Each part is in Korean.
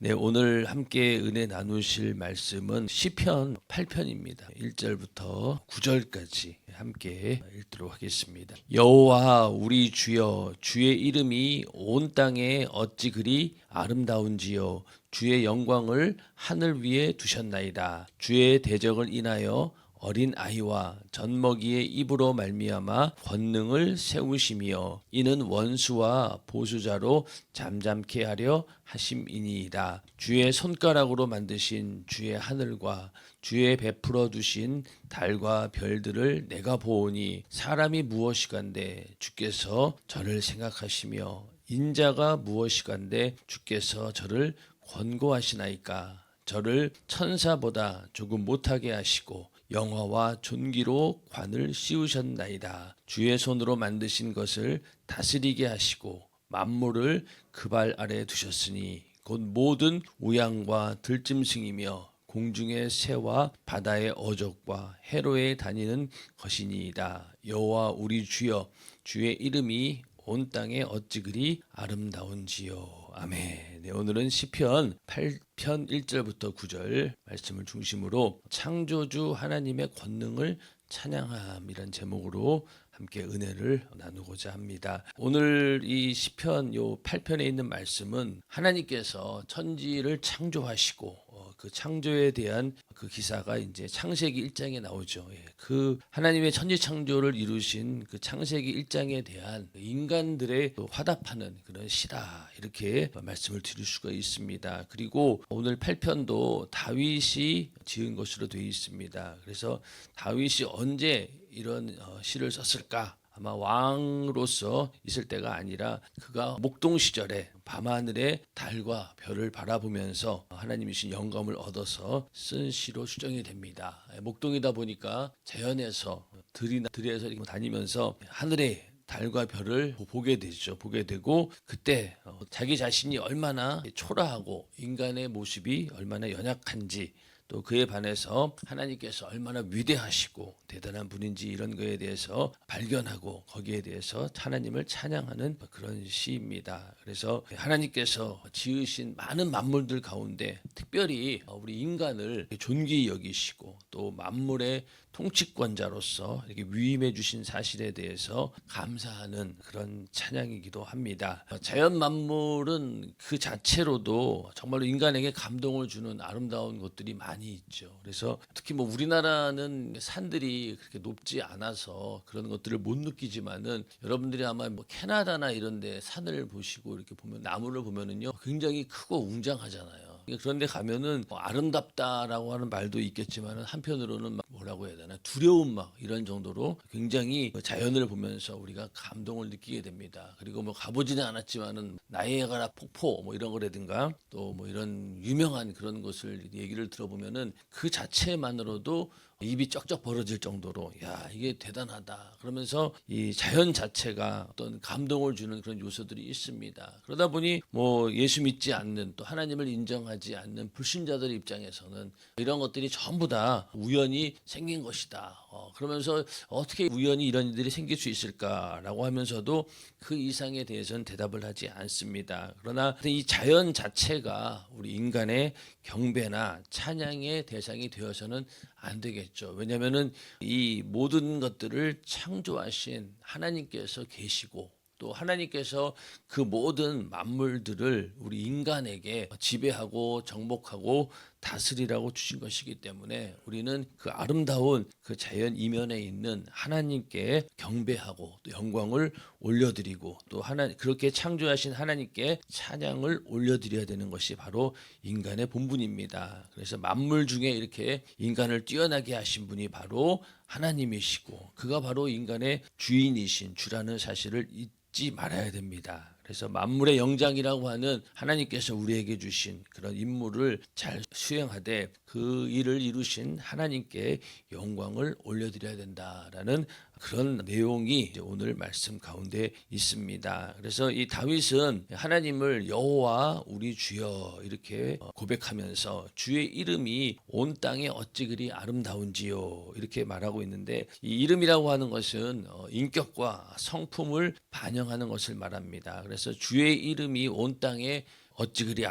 네, 오늘 함께 은혜 나누실 말씀은 시편 8편입니다. 1절부터 9절까지 함께 읽도록 하겠습니다. 여호와 우리 주여, 주의 이름이 온 땅에 어찌 그리 아름다운지요. 주의 영광을 하늘 위에 두셨나이다. 주의 대적을 인하여 어린 아이와 젖먹이의 입으로 말미암아 권능을 세우시며 이는 원수와 보수자로 잠잠케 하려 하심이니이다. 주의 손가락으로 만드신 주의 하늘과 주의 베풀어 두신 달과 별들을 내가 보오니 사람이 무엇이간데 주께서 저를 생각하시며 인자가 무엇이간데 주께서 저를 권고하시나이까. 저를 천사보다 조금 못하게 하시고 영화와 존귀로 관을 씌우셨나이다. 주의 손으로 만드신 것을 다스리게 하시고 만물을 그 발 아래 두셨으니 곧 모든 우양과 들짐승이며 공중의 새와 바다의 어족과 해로에 다니는 것이니이다. 여호와 우리 주여, 주의 이름이 온 땅에 어찌 그리 아름다운지요. 아멘. 네, 오늘은 시편 8편 1절부터 9절 말씀을 중심으로 창조주 하나님의 권능을 찬양함이란 제목으로 함께 은혜를 나누고자 합니다. 오늘 이 시편 요 8편에 있는 말씀은 하나님께서 천지를 창조하시고 그 창조에 대한 그 기사가 이제 창세기 1장에 나오죠. 그 하나님의 천지 창조를 이루신 그 창세기 1장에 대한 인간들의 화답하는 그런 시다, 이렇게 말씀을 드릴 수가 있습니다. 그리고 오늘 8편도 다윗이 지은 것으로 되어 있습니다. 그래서 다윗이 언제 이런 시를 썼을까? 아마 왕으로서 있을 때가 아니라 그가 목동 시절에 밤하늘의 달과 별을 바라보면서 하나님이 주신 영감을 얻어서 쓴 시로 추정이 됩니다. 목동이다 보니까 자연에서 들에서 다니면서 하늘의 달과 별을 보게 되죠. 보게 되고 그때 자기 자신이 얼마나 초라하고 인간의 모습이 얼마나 연약한지, 또 그에 반해서 하나님께서 얼마나 위대하시고 대단한 분인지 이런 거에 대해서 발견하고 거기에 대해서 하나님을 찬양하는 그런 시입니다. 그래서 하나님께서 지으신 많은 만물들 가운데 특별히 우리 인간을 존귀히 여기시고 또 만물의 통치권자로서 이렇게 위임해 주신 사실에 대해서 감사하는 그런 찬양이기도 합니다. 자연 만물은 그 자체로도 정말로 인간에게 감동을 주는 아름다운 것들이 많이 있죠. 그래서 특히 뭐 우리나라는 산들이 그렇게 높지 않아서 그런 것들을 못 느끼지만은 여러분들이 아마 뭐 캐나다나 이런 데 산을 보시고 이렇게 보면 나무를 보면은요 굉장히 크고 웅장하잖아요. 그런데 가면은 뭐 아름답다라고 하는 말도 있겠지만 한편으로는 막 뭐라고 해야 되나 두려움 막 이런 정도로 굉장히 자연을 보면서 우리가 감동을 느끼게 됩니다. 그리고 뭐 가보지는 않았지만은 나이아가라 폭포 뭐 이런 거라든가 또 뭐 이런 유명한 그런 것을 얘기를 들어보면은 그 자체만으로도 입이 쩍쩍 벌어질 정도로 야 이게 대단하다 그러면서 이 자연 자체가 어떤 감동을 주는 그런 요소들이 있습니다. 그러다 보니 뭐 예수 믿지 않는 또 하나님을 인정하지 않는 불신자들 입장에서는 이런 것들이 전부 다 우연히 생긴 것이다. 그러면서 어떻게 우연히 이런 일들이 생길 수 있을까라고 하면서도 그 이상에 대해서는 대답을 하지 않습니다. 그러나 이 자연 자체가 우리 인간의 경배나 찬양의 대상이 되어서는 안 되겠죠. 왜냐하면은 이 모든 것들을 창조하신 하나님께서 계시고 또 하나님께서 그 모든 만물들을 우리 인간에게 지배하고 정복하고 다스리라고 주신 것이기 때문에 우리는 그 아름다운 그 자연 이면에 있는 하나님께 경배하고 또 영광을 올려드리고 또 그렇게 창조하신 하나님께 찬양을 올려드려야 되는 것이 바로 인간의 본분입니다. 그래서 만물 중에 이렇게 인간을 뛰어나게 하신 분이 바로 하나님이시고 그가 바로 인간의 주인이신 주라는 사실을 잊지 말아야 됩니다. 그래서 만물의 영장이라고 하는 하나님께서 우리에게 주신 그런 임무를 잘 수행하되 그 일을 이루신 하나님께 영광을 올려드려야 된다라는 그런 내용이 오늘 말씀 가운데 있습니다. 그래서 이 다윗은 하나님을 여호와 우리 주여 이렇게 고백하면서 주의 이름이 온 땅에 어찌 그리 아름다운지요 이렇게 말하고 있는데 이 이름이라고 하는 것은 인격과 성품을 반영하는 것을 말합니다. 그래서 주의 이름이 온 땅에 어찌 그리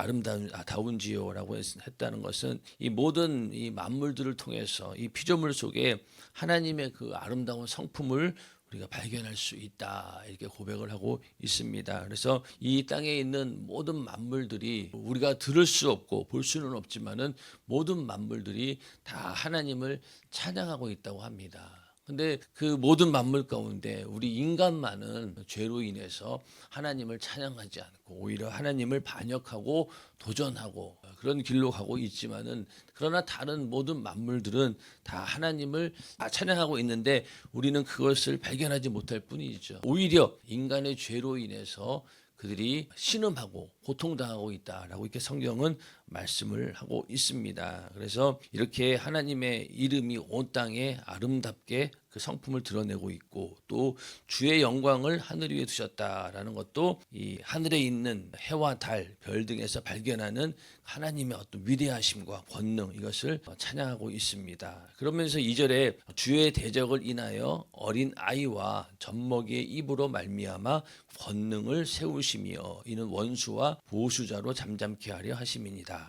다운지요라고 했다는 것은 이 모든 이 만물들을 통해서 이 피조물 속에 하나님의 그 아름다운 성품을 우리가 발견할 수 있다 이렇게 고백을 하고 있습니다. 그래서 이 땅에 있는 모든 만물들이 우리가 들을 수 없고 볼 수는 없지만은 모든 만물들이 다 하나님을 찬양하고 있다고 합니다. 근데 그 모든 만물 가운데 우리 인간만은 죄로 인해서 하나님을 찬양하지 않고 오히려 하나님을 반역하고 도전하고 그런 길로 가고 있지만은 그러나 다른 모든 만물들은 다 하나님을 찬양하고 있는데 우리는 그것을 발견하지 못할 뿐이죠. 오히려 인간의 죄로 인해서 그들이 신음하고 고통당하고 있다라고 이렇게 성경은 말씀을 하고 있습니다. 그래서 이렇게 하나님의 이름이 온 땅에 아름답게 그 성품을 드러내고 있고 또 주의 영광을 하늘 위에 두셨다라는 것도 이 하늘에 있는 해와 달, 별 등에서 발견하는 하나님의 어떤 위대하심과 권능 이것을 찬양하고 있습니다. 그러면서 2절에 주의 대적을 인하여 어린 아이와 젖먹이의 입으로 말미암아 권능을 세우시며 이는 원수와 보수자로 잠잠케 하려 하심이니라.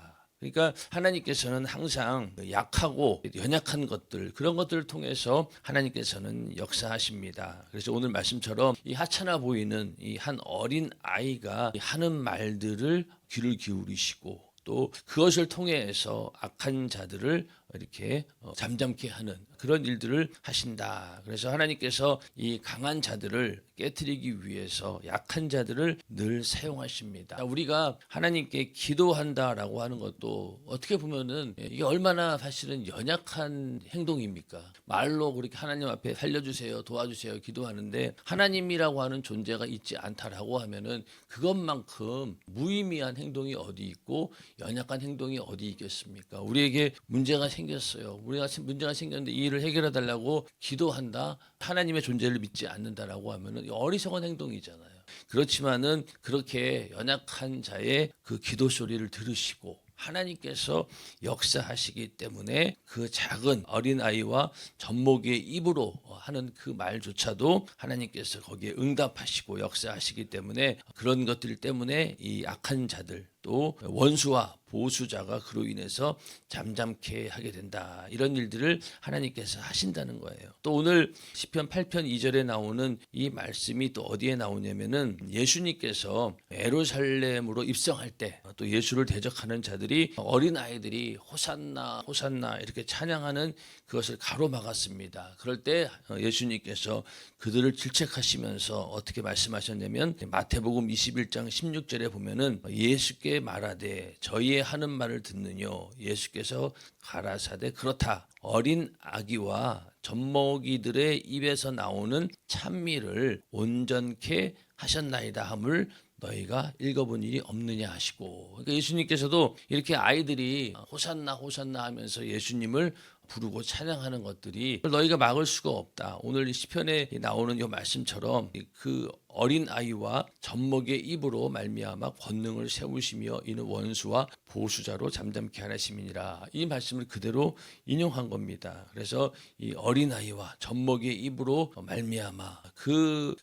그러니까 하나님께서는 항상 약하고 연약한 것들 그런 것들을 통해서 하나님께서는 역사하십니다. 그래서 오늘 말씀처럼 이 하찮아 보이는 이 한 어린 아이가 하는 말들을 귀를 기울이시고 또 그것을 통해서 악한 자들을 이렇게 잠잠케 하는 그런 일들을 하신다. 그래서 하나님께서 이 강한 자들을 깨트리기 위해서 약한 자들을 늘 사용하십니다. 우리가 하나님께 기도한다라고 하는 것도 어떻게 보면은 이게 얼마나 사실은 연약한 행동입니까? 말로 그렇게 하나님 앞에 살려주세요, 도와주세요 기도하는데 하나님이라고 하는 존재가 있지 않다라고 하면은 그것만큼 무의미한 행동이 어디 있고 연약한 행동이 어디 있겠습니까? 우리에게 문제가 생겼어요. 우리가 문제가 생겼는데 이 일을 해결해 달라고 기도한다. 하나님의 존재를 믿지 않는다라고 하면은 어리석은 행동이잖아요. 그렇지만은 그렇게 연약한 자의 그 기도 소리를 들으시고 하나님께서 역사하시기 때문에 그 작은 어린아이와 젖먹이의 입으로 하는 그 말조차도 하나님께서 거기에 응답하시고 역사하시기 때문에 그런 것들 때문에 이 악한 자들 또 원수와 보수자가 그로 인해서 잠잠케 하게 된다. 이런 일들을 하나님께서 하신다는 거예요. 또 오늘 시편 8편 2절에 나오는 이 말씀이 또 어디에 나오냐면은 예수님께서 예루살렘으로 입성할 때 또 예수를 대적하는 자들이 어린 아이들이 호산나 호산나 이렇게 찬양하는 그것을 가로막았습니다. 그럴 때 예수님께서 그들을 질책하시면서 어떻게 말씀하셨냐면 마태복음 21장 16절에 보면은 예수께 말하되 저희의 하는 말을 듣느뇨 예수께서 가라사대 그렇다 어린 아기와 젖먹이들의 입에서 나오는 찬미를 온전케 하셨나이다 함을 너희가 읽어본 일이 없느냐 하시고 그러니까 예수님께서도 이렇게 아이들이 호산나 호산나 하면서 예수님을 부르고 찬양하는 것들이 너희가 막을 수가 없다. 오늘 이 시편에 나오는 이 말씀처럼 그 어린 아이와 젖먹이의 입으로 말미암아 권능을 세우시며 이는 원수와 보수자로 잠잠케 하시니라. 이 말씀을 그대로 인용한 겁니다. 그래서 이 어린 아이와 젖먹이의 입으로 말미암아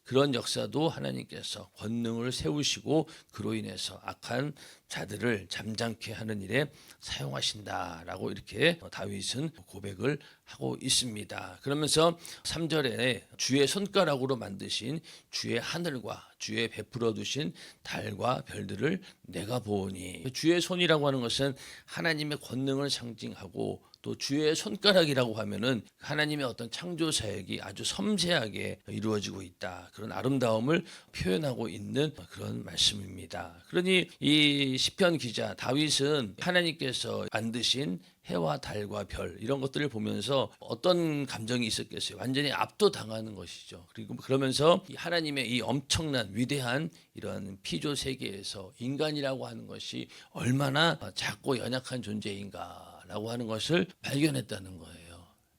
그런 역사도 하나님께서 권능을 세우시고 그로 인해서 악한 자들을 잠잠케 하는 일에 사용하신다라고 이렇게 다윗은 고백을 하고 있습니다. 그러면서 3절에 주의 손가락으로 만드신 주의 하늘과 주의 베풀어 두신 달과 별들을 내가 보오니 주의 손이라고 하는 것은 하나님의 권능을 상징하고 또 주의 손가락이라고 하면은 하나님의 어떤 창조 사역이 아주 섬세하게 이루어지고 있다. 그런 아름다움을 표현하고 있는 그런 말씀입니다. 그러니 이 시편 기자 다윗은 하나님께서 만드신 해와 달과 별 이런 것들을 보면서 어떤 감정이 있었겠어요? 완전히 압도당하는 것이죠. 그리고 그러면서 하나님의 이 엄청난 위대한 이런 피조 세계에서 인간이라고 하는 것이 얼마나 작고 연약한 존재인가라고 하는 것을 발견했다는 거예요.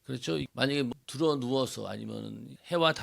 그렇죠. 만약에 들어 누워서 아니면 해와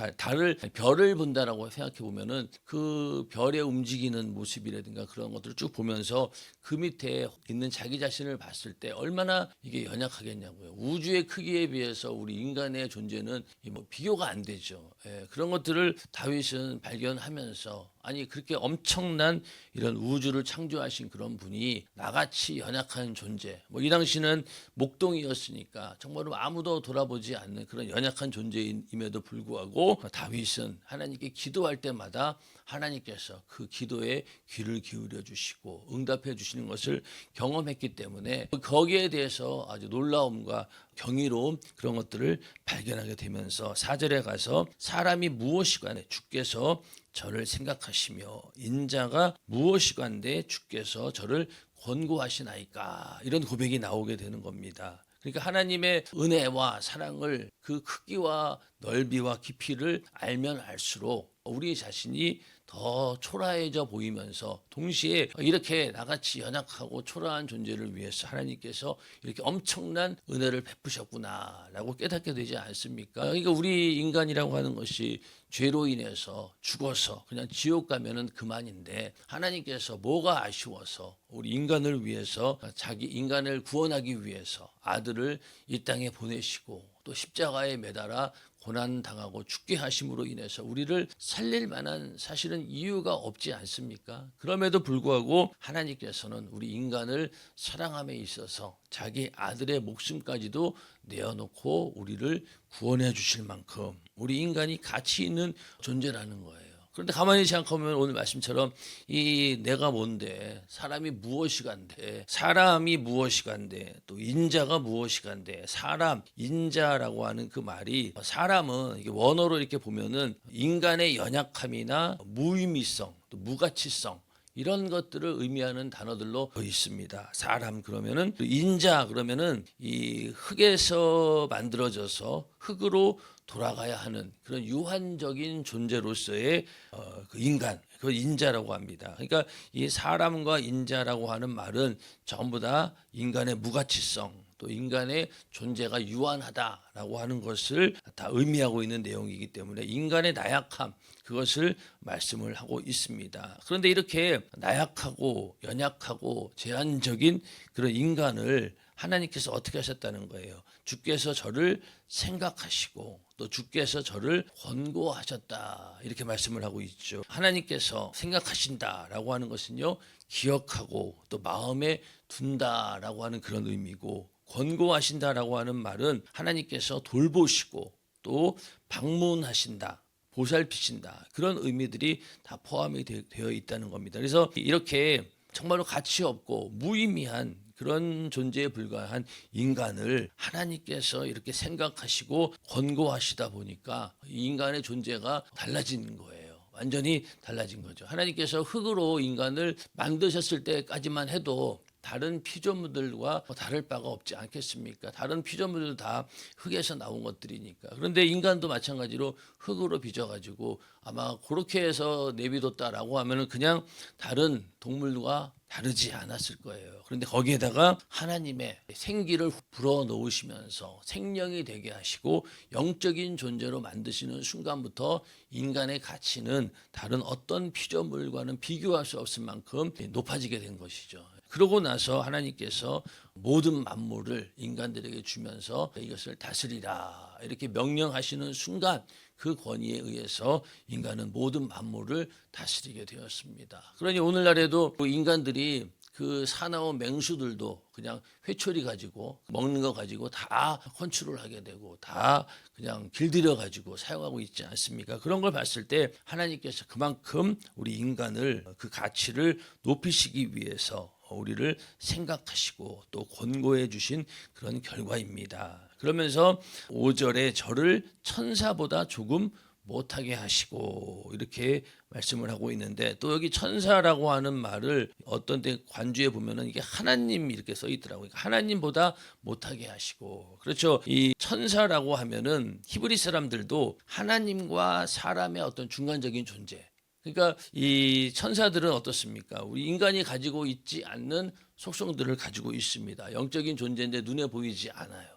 별을 본다라고 생각해 보면은 그 별의 움직이는 모습이라든가 그런 것들을 쭉 보면서 그 밑에 있는 자기 자신을 봤을 때 얼마나 이게 연약하겠냐고요. 우주의 크기에 비해서 우리 인간의 존재는 비교가 안 되죠. 그런 것들을 다윗은 발견하면서 아니 그렇게 엄청난 이런 우주를 창조하신 그런 분이 나같이 연약한 존재, 뭐 이 당시는 목동이었으니까 정말로 아무도 돌아보지 않는 그런 연약한 존재임에도 불구하고 다윗은 하나님께 기도할 때마다 하나님께서 그 기도에 귀를 기울여 주시고 응답해 주시는 것을 경험했기 때문에 거기에 대해서 아주 놀라움과 경이로운 그런 것들을 발견하게 되면서 4절에 가서 사람이 무엇이간에 주께서 저를 생각하시며 인자가 무엇이간데 주께서 저를 권고하시나이까, 이런 고백이 나오게 되는 겁니다. 그러니까 하나님의 은혜와 사랑을 그 크기와 넓이와 깊이를 알면 알수록 우리 자신이 더 초라해져 보이면서 동시에 이렇게 나같이 연약하고 초라한 존재를 위해서 하나님께서 이렇게 엄청난 은혜를 베푸셨구나라고 깨닫게 되지 않습니까? 그러니까 우리 인간이라고 하는 것이 죄로 인해서 죽어서 그냥 지옥 가면은 그만인데 하나님께서 뭐가 아쉬워서 우리 인간을 위해서 자기 인간을 구원하기 위해서 아들을 이 땅에 보내시고 또 십자가에 매달아 고난당하고 죽게 하심으로 인해서 우리를 살릴 만한 사실은 이유가 없지 않습니까? 그럼에도 불구하고 하나님께서는 우리 인간을 사랑함에 있어서 자기 아들의 목숨까지도 내어놓고 우리를 구원해 주실 만큼 우리 인간이 가치 있는 존재라는 거예요. 그런데 가만히 생각하면 오늘 말씀처럼 이 내가 뭔데, 사람이 무엇이간데, 사람이 무엇이간데, 또 인자가 무엇이간데, 사람, 인자라고 하는 그 말이, 사람은 이게 원어로 이렇게 보면은 인간의 연약함이나 무의미성, 또 무가치성, 이런 것들을 의미하는 단어들로 있습니다. 사람 그러면은, 인자 그러면은 이 흙에서 만들어져서 흙으로 돌아가야 하는 그런 유한적인 존재로서의 그 인간, 그 인자라고 합니다. 그러니까 이 사람과 인자라고 하는 말은 전부 다 인간의 무가치성, 또 인간의 존재가 유한하다라고 하는 것을 다 의미하고 있는 내용이기 때문에 인간의 나약함, 그것을 말씀을 하고 있습니다. 그런데 이렇게 나약하고 연약하고 제한적인 그런 인간을 하나님께서 어떻게 하셨다는 거예요? 주께서 저를 생각하시고 또 주께서 저를 권고하셨다, 이렇게 말씀을 하고 있죠. 하나님께서 생각하신다라고 하는 것은요, 기억하고 또 마음에 둔다라고 하는 그런 의미고, 권고하신다라고 하는 말은 하나님께서 돌보시고 또 방문하신다, 보살피신다, 그런 의미들이 다 포함이 되어 있다는 겁니다. 그래서 이렇게 정말로 가치 없고 무의미한 그런 존재에 불과한 인간을 하나님께서 이렇게 생각하시고 권고하시다 보니까 이 인간의 존재가 달라진 거예요. 완전히 달라진 거죠. 하나님께서 흙으로 인간을 만드셨을 때까지만 해도 다른 피조물들과 다를 바가 없지 않겠습니까? 다른 피조물들도 다 흙에서 나온 것들이니까. 그런데 인간도 마찬가지로 흙으로 빚어가지고 아마 그렇게 해서 내비뒀다라고 하면은 그냥 다른 동물과 다르지 않았을 거예요. 그런데 거기에다가 하나님의 생기를 불어넣으시면서 생명이 되게 하시고 영적인 존재로 만드시는 순간부터 인간의 가치는 다른 어떤 피조물과는 비교할 수 없을 만큼 높아지게 된 것이죠. 그러고 나서 하나님께서 모든 만물을 인간들에게 주면서 이것을 다스리라, 이렇게 명령하시는 순간 그 권위에 의해서 인간은 모든 만물을 다스리게 되었습니다. 그러니 오늘날에도 인간들이 그 사나운 맹수들도 그냥 회초리 가지고 먹는 거 가지고 다 컨트롤하게 되고 다 그냥 길들여 가지고 사용하고 있지 않습니까? 그런 걸 봤을 때 하나님께서 그만큼 우리 인간을 그 가치를 높이시기 위해서 우리를 생각하시고 또 권고해 주신 그런 결과입니다. 그러면서 5절에 저를 천사보다 조금 못하게 하시고, 이렇게 말씀을 하고 있는데, 또 여기 천사라고 하는 말을 어떤 때 관주에 보면은 이게 하나님 이렇게 써 있더라고요. 하나님보다 못하게 하시고. 그렇죠. 이 천사라고 하면은 히브리 사람들도 하나님과 사람의 어떤 중간적인 존재, 그러니까 이 천사들은 어떻습니까? 우리 인간이 가지고 있지 않는 속성들을 가지고 있습니다. 영적인 존재인데 눈에 보이지 않아요.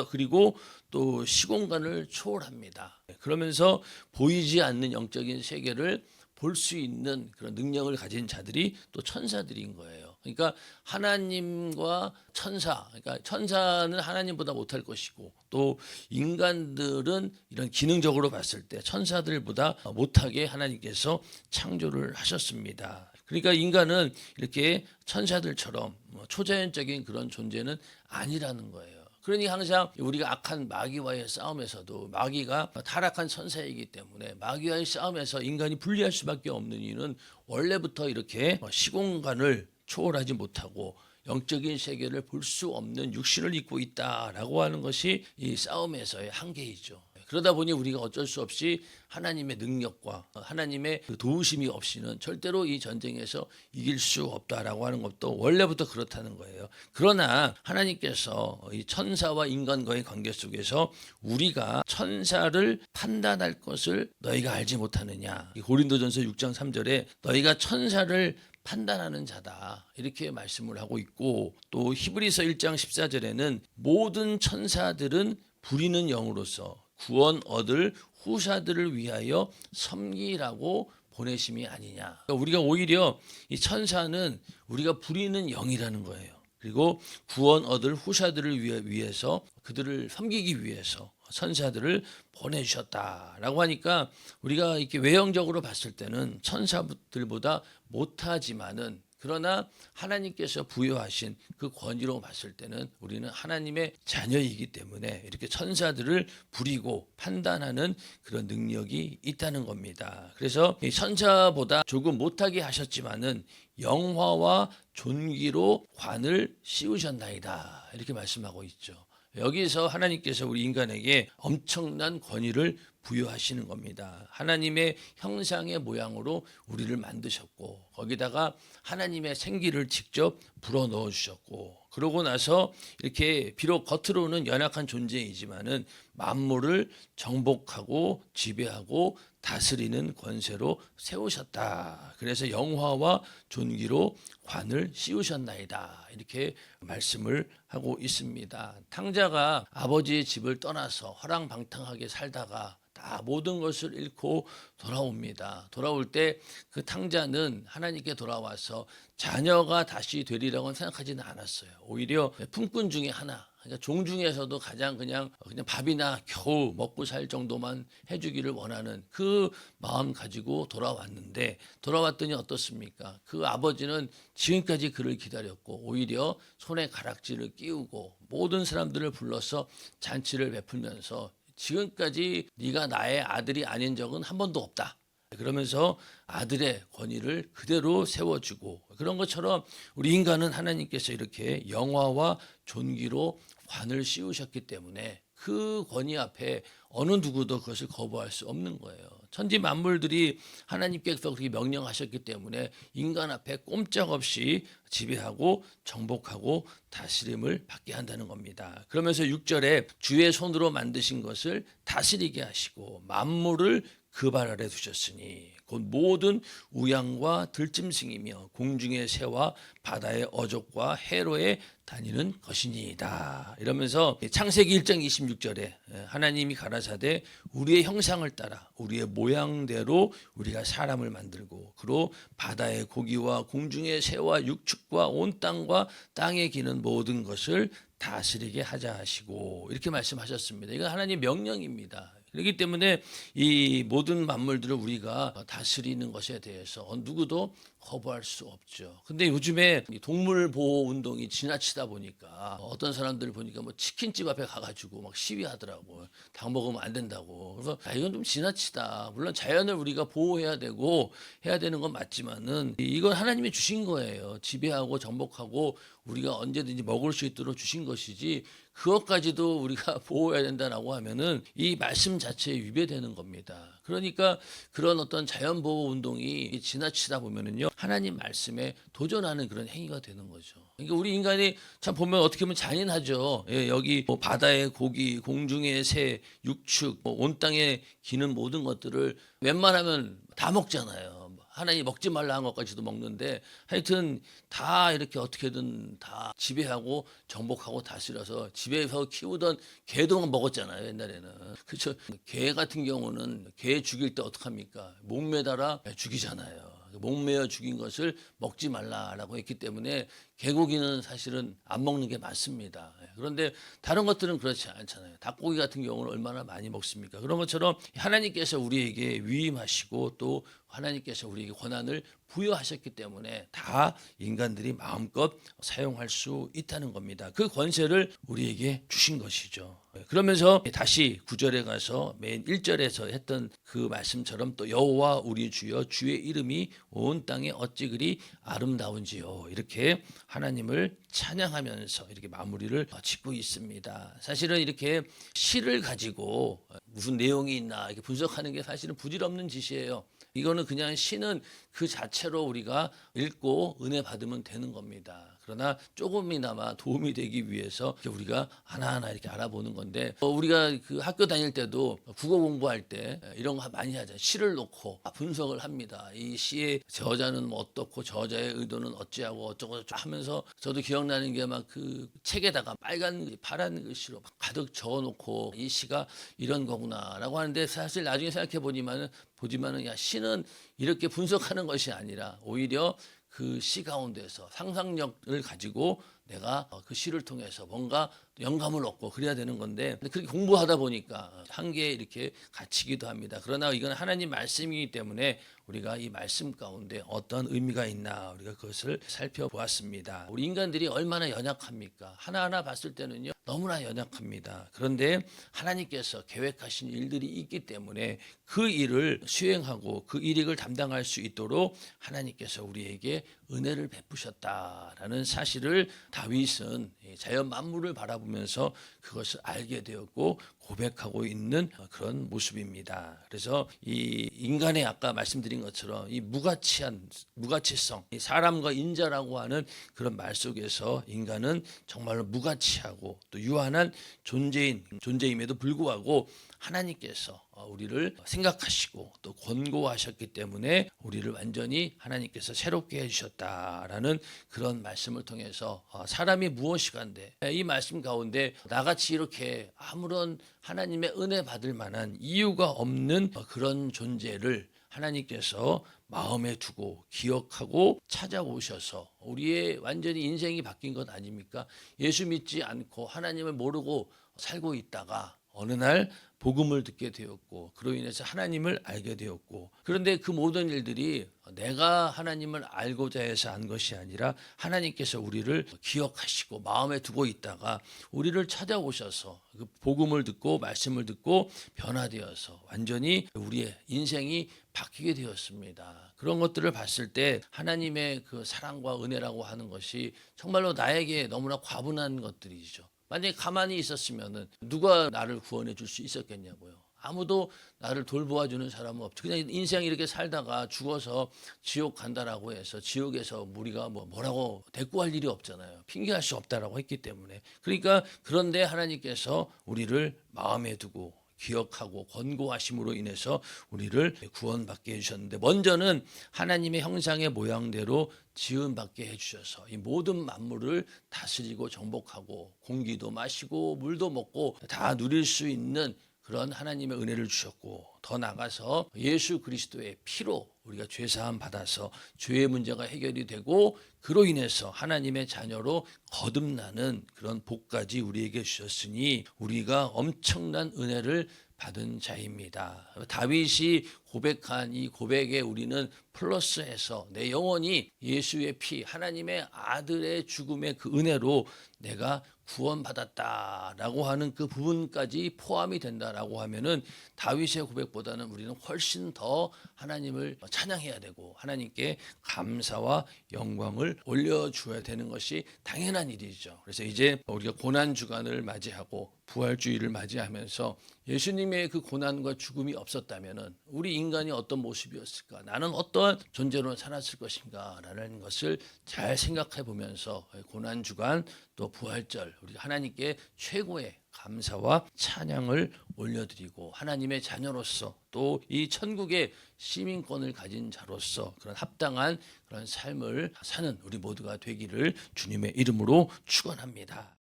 그리고 또 시공간을 초월합니다. 그러면서 보이지 않는 영적인 세계를 볼 수 있는 그런 능력을 가진 자들이 또 천사들인 거예요. 그러니까 하나님과 천사, 그러니까 천사는 하나님보다 못할 것이고 또 인간들은 이런 기능적으로 봤을 때 천사들보다 못하게 하나님께서 창조를 하셨습니다. 그러니까 인간은 이렇게 천사들처럼 초자연적인 그런 존재는 아니라는 거예요. 그러니 항상 우리가 악한 마귀와의 싸움에서도 마귀가 타락한 천사이기 때문에 마귀와의 싸움에서 인간이 불리할 수밖에 없는 이유는 원래부터 이렇게 시공간을 초월하지 못하고 영적인 세계를 볼 수 없는 육신을 입고 있다라고 하는 것이 이 싸움에서의 한계이죠. 그러다 보니 우리가 어쩔 수 없이 하나님의 능력과 하나님의 그 도우심이 없이는 절대로 이 전쟁에서 이길 수 없다라고 하는 것도 원래부터 그렇다는 거예요. 그러나 하나님께서 이 천사와 인간과의 관계 속에서 우리가 천사를 판단할 것을 너희가 알지 못하느냐. 고린도전서 6장 3절에 너희가 천사를 판단하는 자다 이렇게 말씀을 하고 있고, 또 히브리서 1장 14절에는 모든 천사들은 부리는 영으로서 구원 얻을 후사들을 위하여 섬기라고 보내심이 아니냐. 그러니까 우리가 오히려 이 천사는 우리가 부리는 영이라는 거예요. 그리고 구원 얻을 후사들을 위해서 그들을 섬기기 위해서 천사들을 보내주셨다라고 하니까 우리가 이렇게 외형적으로 봤을 때는 천사들보다 못하지만은 그러나 하나님께서 부여하신 그 권위로 봤을 때는 우리는 하나님의 자녀이기 때문에 이렇게 천사들을 부리고 판단하는 그런 능력이 있다는 겁니다. 그래서 이 천사보다 조금 못하게 하셨지만은 영화와 존귀로 관을 씌우셨나이다 이렇게 말씀하고 있죠. 여기서 하나님께서 우리 인간에게 엄청난 권위를 부여하시는 겁니다. 하나님의 형상의 모양으로 우리를 만드셨고 거기다가 하나님의 생기를 직접 불어넣어 주셨고, 그러고 나서 이렇게 비록 겉으로는 연약한 존재이지만은 만물을 정복하고 지배하고 다스리는 권세로 세우셨다. 그래서 영화와 존귀로 관을 씌우셨나이다. 이렇게 말씀을 하고 있습니다. 탕자가 아버지의 집을 떠나서 허랑방탕하게 살다가 다 모든 것을 잃고 돌아옵니다. 돌아올 때 그 탕자는 하나님께 돌아와서 자녀가 다시 되리라고는 생각하지는 않았어요. 오히려 품꾼 중에 하나, 그러니까 종 중에서도 가장 그냥 밥이나 겨우 먹고 살 정도만 해주기를 원하는 그 마음 가지고 돌아왔는데, 돌아왔더니 어떻습니까? 그 아버지는 지금까지 그를 기다렸고 오히려 손에 가락지를 끼우고 모든 사람들을 불러서 잔치를 베풀면서 지금까지 네가 나의 아들이 아닌 적은 한 번도 없다. 그러면서 아들의 권위를 그대로 세워주고, 그런 것처럼 우리 인간은 하나님께서 이렇게 영화와 존귀로 관을 씌우셨기 때문에 그 권위 앞에 어느 누구도 그것을 거부할 수 없는 거예요. 천지 만물들이 하나님께서 그렇게 명령하셨기 때문에 인간 앞에 꼼짝없이 지배하고 정복하고 다스림을 받게 한다는 겁니다. 그러면서 6절에 주의 손으로 만드신 것을 다스리게 하시고 만물을 그 발 아래 두셨으니 곧 모든 우양과 들짐승이며 공중의 새와 바다의 어족과 해로에 다니는 것이니이다. 이러면서 창세기 1장 26절에 하나님이 가라사대 우리의 형상을 따라 우리의 모양대로 우리가 사람을 만들고 그로 바다의 고기와 공중의 새와 육축과 온 땅과 땅에 기는 모든 것을 다스리게 하자 하시고 이렇게 말씀하셨습니다. 이건 하나님의 명령입니다. 그렇기 때문에 이 모든 만물들을 우리가 다스리는 것에 대해서 누구도 거부할 수 없죠. 근데 요즘에 동물 보호 운동이 지나치다 보니까 어떤 사람들 보니까 뭐 치킨집 앞에 가가지고 막 시위하더라고. 닭 먹으면 안 된다고. 그래서 이건 좀 지나치다. 물론 자연을 우리가 보호해야 되고 해야 되는 건 맞지만은 이건 하나님이 주신 거예요. 지배하고 정복하고 우리가 언제든지 먹을 수 있도록 주신 것이지 그것까지도 우리가 보호해야 된다라고 하면은 이 말씀 자체에 위배되는 겁니다. 그러니까 그런 어떤 자연 보호 운동이 지나치다 보면은요 하나님 말씀에 도전하는 그런 행위가 되는 거죠. 그러니까 우리 인간이 참 보면 어떻게 보면 잔인하죠. 예, 여기 뭐 바다의 고기, 공중의 새, 육축, 온 땅에 기는 모든 것들을 웬만하면 다 먹잖아요. 하나님 먹지 말라 한 것까지도 먹는데 하여튼 다 이렇게 어떻게든 다 지배하고 정복하고 다스려서 집에서 키우던 개도 먹었잖아요 옛날에는. 그렇죠. 개 같은 경우는 개 죽일 때 어떡합니까? 목 매달아 죽이잖아요. 목매어 죽인 것을 먹지 말라라고 했기 때문에 개고기는 사실은 안 먹는 게 맞습니다. 그런데 다른 것들은 그렇지 않잖아요. 닭고기 같은 경우는 얼마나 많이 먹습니까? 그런 것처럼 하나님께서 우리에게 위임하시고 또 하나님께서 우리에게 권한을 부여하셨기 때문에 다 인간들이 마음껏 사용할 수 있다는 겁니다. 그 권세를 우리에게 주신 것이죠. 그러면서 다시 9절에 가서 맨 1절에서 했던 그 말씀처럼 또 여호와 우리 주여 주의 이름이 온 땅에 어찌 그리 아름다운지요. 이렇게 하나님을 찬양하면서 이렇게 마무리를 짓고 있습니다. 사실은 이렇게 시를 가지고 무슨 내용이 있나 이렇게 분석하는 게 사실은 부질없는 짓이에요. 이거는 그냥 시는 그 자체로 우리가 읽고 은혜 받으면 되는 겁니다. 그러나 조금이나마 도움이 되기 위해서 우리가 하나하나 이렇게 알아보는 건데 우리가 그 학교 다닐 때도 국어 공부할 때 이런 거 많이 하죠. 시를 놓고 분석을 합니다. 이 시의 저자는 뭐 어떻고 저자의 의도는 어찌하고 어쩌고 하면서 저도 기억나는 게 막 그 책에다가 빨간 파란 글씨로 막 가득 적어놓고 이 시가 이런 거구나라고 하는데 사실 나중에 생각해 보지만은 야 시는 이렇게 분석하는 것이 아니라 오히려 그 시 가운데서 상상력을 가지고 내가 그 시를 통해서 뭔가 영감을 얻고 그래야 되는 건데 그렇게 공부하다 보니까 한계에 이렇게 갇히기도 합니다. 그러나 이건 하나님 말씀이기 때문에 우리가 이 말씀 가운데 어떤 의미가 있나 우리가 그것을 살펴보았습니다. 우리 인간들이 얼마나 연약합니까? 하나하나 봤을 때는요 너무나 연약합니다. 그런데 하나님께서 계획하신 일들이 있기 때문에 그 일을 수행하고 그 일익을 담당할 수 있도록 하나님께서 우리에게 은혜를 베푸셨다라는 사실을 다윗은 자연 만물을 바라보면서 그것을 알게 되었고 고백하고 있는 그런 모습입니다. 그래서 이 인간의 아까 말씀드린 것처럼 이 무가치성, 이 사람과 인자라고 하는 그런 말 속에서 인간은 정말로 무가치하고 또 유한한 존재임에도 불구하고 하나님께서 우리를 생각하시고 또 권고하셨기 때문에 우리를 완전히 하나님께서 새롭게 해주셨다라는 그런 말씀을 통해서 사람이 무엇이간데 이 말씀 가운데 나같이 이렇게 아무런 하나님의 은혜 받을 만한 이유가 없는 그런 존재를 하나님께서 마음에 두고 기억하고 찾아오셔서 우리의 완전히 인생이 바뀐 것 아닙니까? 예수 믿지 않고 하나님을 모르고 살고 있다가 어느 날 복음을 듣게 되었고 그로 인해서 하나님을 알게 되었고 그런데 그 모든 일들이 내가 하나님을 알고자 해서 한 것이 아니라 하나님께서 우리를 기억하시고 마음에 두고 있다가 우리를 찾아오셔서 그 복음을 듣고 말씀을 듣고 변화되어서 완전히 우리의 인생이 바뀌게 되었습니다. 그런 것들을 봤을 때 하나님의 그 사랑과 은혜라고 하는 것이 정말로 나에게 너무나 과분한 것들이죠. 만약에 가만히 있었으면은 누가 나를 구원해 줄 수 있었겠냐고요. 아무도 나를 돌보아주는 사람은 없죠. 그냥 인생 이렇게 살다가 죽어서 지옥 간다라고 해서 지옥에서 우리가 뭐라고 대꾸할 일이 없잖아요. 핑계할 수 없다라고 했기 때문에. 그러니까 그런데 하나님께서 우리를 마음에 두고 기억하고 권고하심으로 인해서 우리를 구원받게 해주셨는데 먼저는 하나님의 형상의 모양대로 지음받게 해주셔서 이 모든 만물을 다스리고 정복하고 공기도 마시고 물도 먹고 다 누릴 수 있는 그런 하나님의 은혜를 주셨고 더 나아가서 예수 그리스도의 피로 우리가 죄사함 받아서 죄의 문제가 해결이 되고 그로 인해서 하나님의 자녀로 거듭나는 그런 복까지 우리에게 주셨으니 우리가 엄청난 은혜를 받은 자입니다. 다윗이 고백한 이 고백에 우리는 플러스해서 내 영혼이 예수의 피 하나님의 아들의 죽음의 그 은혜로 내가 구원받았다라고 하는 그 부분까지 포함이 된다라고 하면은 다윗의 고백보다는 우리는 훨씬 더 하나님을 찬양해야 되고 하나님께 감사와 영광을 올려줘야 되는 것이 당연한 일이죠. 그래서 이제 우리가 고난 주간을 맞이하고 부활주의를 맞이하면서 예수님의 그 고난과 죽음이 없었다면은 우리 인간이 어떤 모습이었을까? 나는 어떠한 존재로 살았을 것인가? 라는 것을 잘 생각해 보면서 고난 주간 또 부활절 우리 하나님께 최고의 감사와 찬양을 올려드리고 하나님의 자녀로서 또 이 천국의 시민권을 가진 자로서 그런 합당한 그런 삶을 사는 우리 모두가 되기를 주님의 이름으로 축원합니다.